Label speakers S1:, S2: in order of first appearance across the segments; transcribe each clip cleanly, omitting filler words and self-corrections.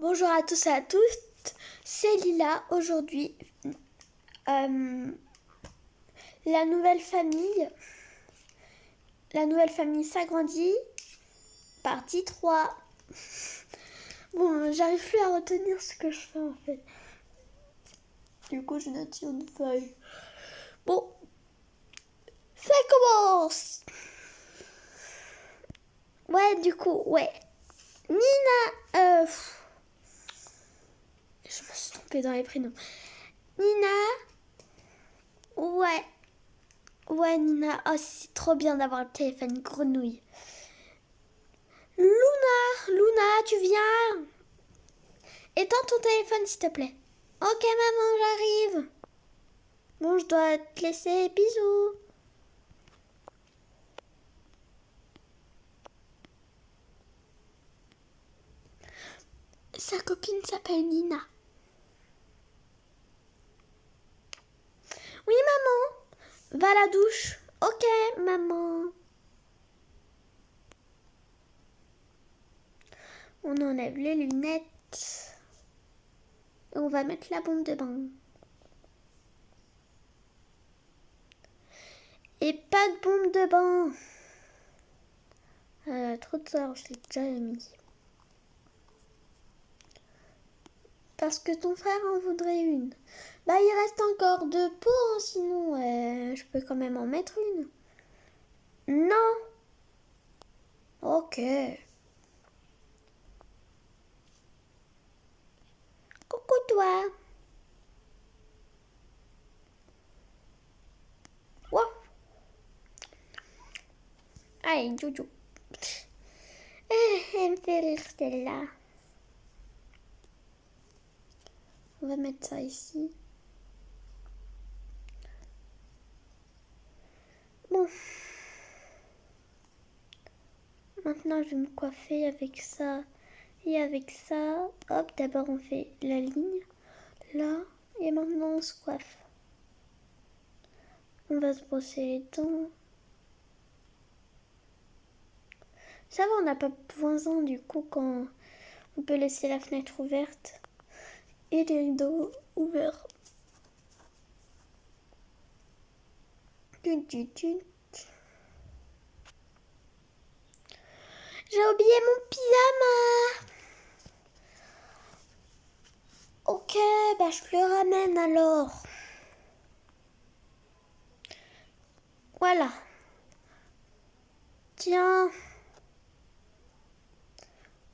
S1: Bonjour à tous et à toutes, c'est Lila. Aujourd'hui, la nouvelle famille s'agrandit, partie 3. Bon, j'arrive plus à retenir ce que je fais en fait. Du coup, je note sur une feuille. Bon, ça commence. Ouais. Nina, je me suis trompée dans les prénoms. Nina, ouais Nina, oh c'est trop bien d'avoir le téléphone grenouille. Luna, tu viens? Éteins ton téléphone s'il te plaît. Ok maman, j'arrive. Bon, je dois te laisser, bisous. Sa copine s'appelle Nina. Oui maman, va à la douche. Ok maman. On enlève les lunettes. Et on va mettre la bombe de bain. Et pas de bombe de bain. Trop tard, je l'ai déjà mis. Parce que ton frère en voudrait une. Bah il reste encore 2 pots, hein, sinon je peux quand même en mettre une. Non. Ok. Coucou toi. Wow. Allez, Jojo. Elle me fait rire celle-là. On va mettre ça ici. Bon. Maintenant, je vais me coiffer avec ça et avec ça. Hop, d'abord on fait la ligne. Là. Et maintenant on se coiffe. On va se brosser les dents. Ça va, on n'a pas besoin du coup quand on peut laisser la fenêtre ouverte et les rideaux ouverts. J'ai oublié mon pyjama. Ok, bah je le ramène alors. Voilà. Tiens.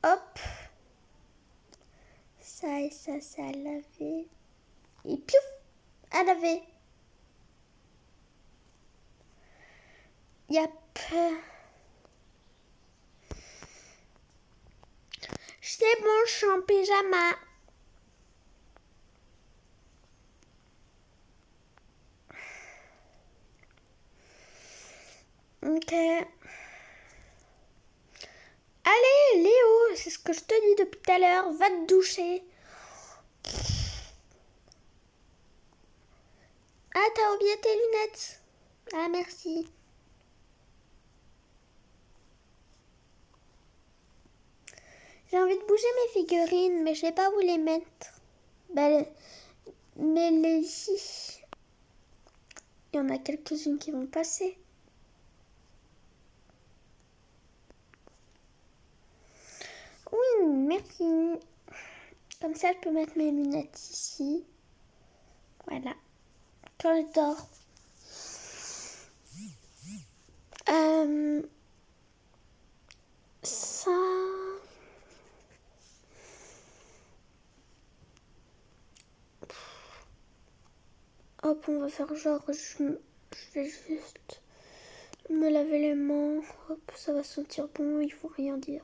S1: Hop. Ça et ça, c'est à laver. Et piouf, à laver. Yep. C'est bon, je suis en pyjama. Ok. Allez, Léo, c'est ce que je te dis depuis tout à l'heure. Va te doucher. Ah, t'as oublié tes lunettes. Ah, merci. J'ai envie de bouger mes figurines, mais je sais pas où les mettre. Bah, mets-les ici. Il y en a quelques-unes qui vont passer. Oui, merci. Comme ça, je peux mettre mes lunettes ici. Voilà. Quand je dors. Ça... Hop, on va faire genre, je vais juste me laver les mains. Hop, ça va sentir bon, il faut rien dire.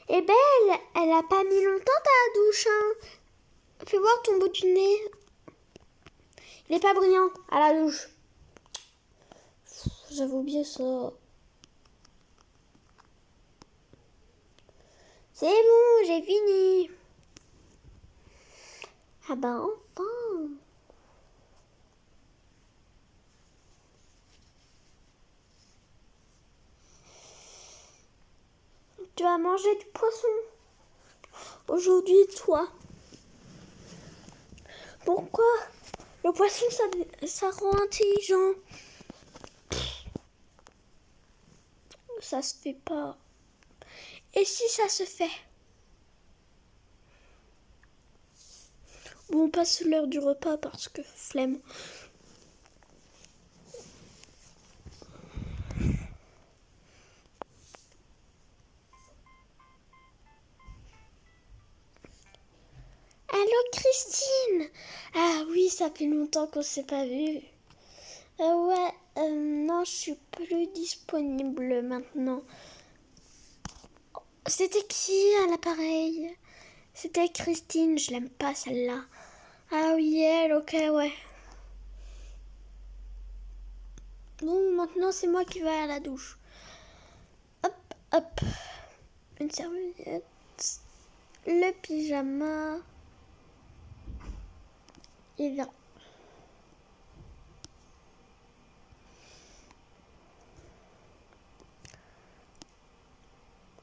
S1: Eh ben, elle a pas mis longtemps ta douche, hein. Fais voir ton bout du nez. Il est pas brillant à la douche. J'avais oublié ça. C'est bon, j'ai fini. Ah bah enfin. Tu vas manger du poisson. Aujourd'hui, toi. Pourquoi le poisson, ça rend intelligent? Ça se fait pas. Et si ça se fait? Bon, on passe l'heure du repas parce que flemme. Allô Christine? Ah oui, ça fait longtemps qu'on s'est pas vu. Non, je suis plus disponible maintenant. C'était qui à l'appareil? C'était Christine, je l'aime pas celle-là. Ah oui, elle, ok, ouais. Bon, maintenant c'est moi qui vais à la douche. Hop, hop. Une serviette. Le pyjama. Et là.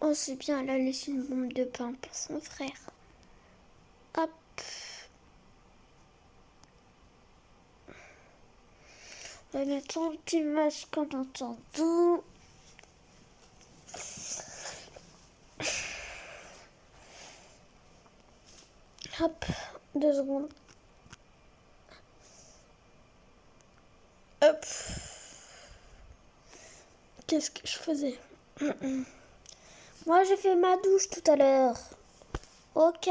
S1: Oh, c'est bien, elle a laissé une bombe de pain pour son frère. Hop. On va mettre un petit masque en attendant. Hop, 2 secondes. Hop. Qu'est-ce que je faisais? Moi, j'ai fait ma douche tout à l'heure. Ok.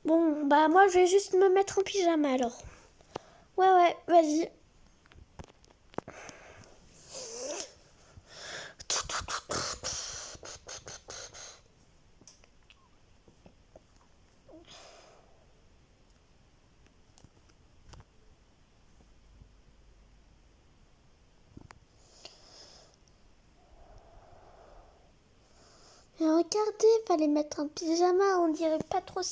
S1: Bon, bah moi, je vais juste me mettre en pyjama alors. Ouais, vas-y. Et regardez, fallait mettre un pyjama. On dirait pas trop que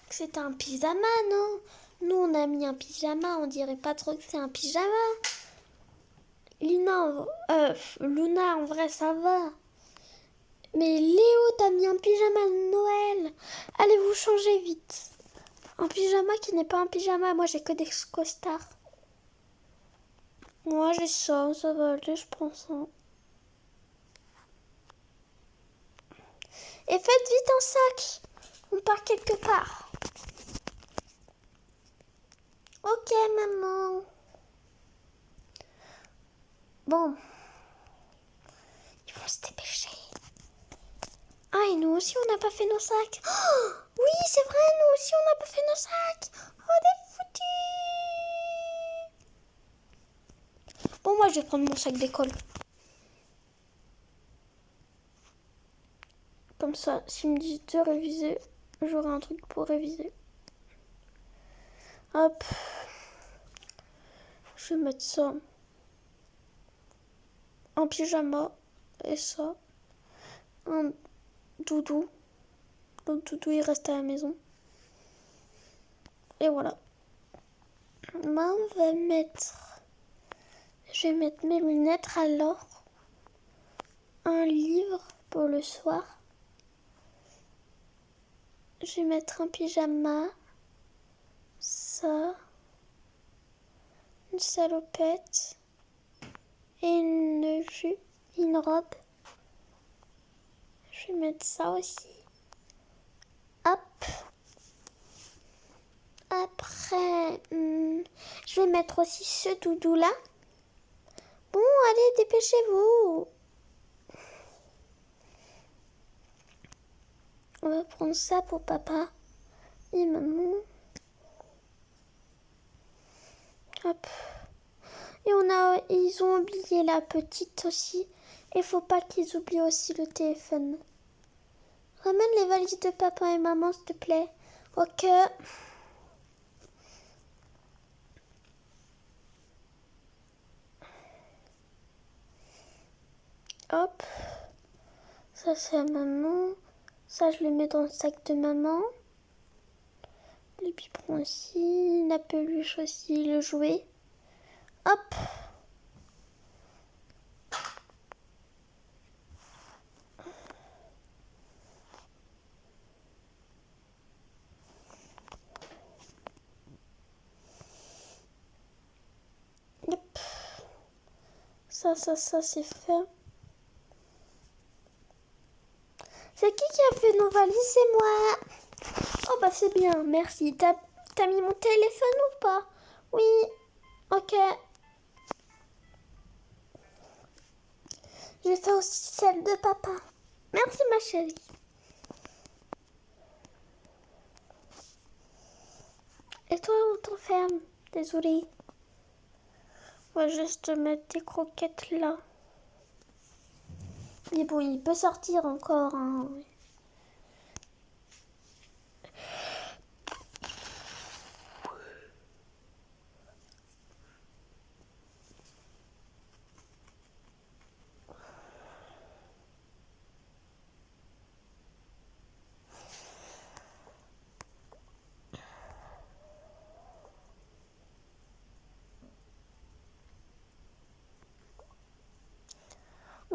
S1: c'est un pyjama, non? Nous, on a mis un pyjama. On dirait pas trop que c'est un pyjama. Luna, en vrai, ça va. Mais Léo, t'as mis un pyjama de Noël. Allez vous changer vite. Un pyjama qui n'est pas un pyjama. Moi, j'ai que des costards. Moi, j'ai ça va aller, je prends ça. Et faites vite un sac. On part quelque part. Ok, maman. Bon. Ils vont se dépêcher. Ah, et nous aussi, on n'a pas fait nos sacs. Oh, oui, c'est vrai, nous aussi, on n'a pas fait nos sacs. Oh, des foutus. Bon, moi, je vais prendre mon sac d'école. Comme ça, s'il me dit de réviser, j'aurai un truc pour réviser. Hop. Je vais mettre ça en pyjama et ça en doudou. Le doudou, il reste à la maison. Et voilà. Moi, je vais mettre mes lunettes alors. Un livre pour le soir. Je vais mettre un pyjama. Ça. Une salopette. Et une jupe. Une robe. Je vais mettre ça aussi. Hop. Après, je vais mettre aussi ce doudou là. Bon, allez, dépêchez-vous. On va prendre ça pour papa et maman. Hop. Et ils ont oublié la petite aussi. Il faut pas qu'ils oublient aussi le téléphone. Ramène les valises de papa et maman, s'il te plaît. Ok. Hop. Ça, c'est à maman. Ça, je le mets dans le sac de maman. Le biberon aussi, la peluche aussi, le jouet. Hop. Yep. Ça, c'est fait. C'est qui a fait nos valises? C'est moi. Oh bah c'est bien, merci. T'as mis mon téléphone ou pas? Oui. Ok. J'ai fait aussi celle de papa. Merci ma chérie. Et toi, on t'enferme. Désolée. On va juste mettre des croquettes là. Mais bon, il peut sortir encore. Hein.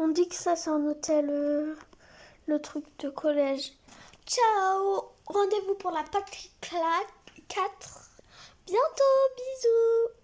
S1: On dit que ça, c'est un hôtel, le truc de collège. Ciao. Rendez-vous pour la partie 4. Bientôt, bisous.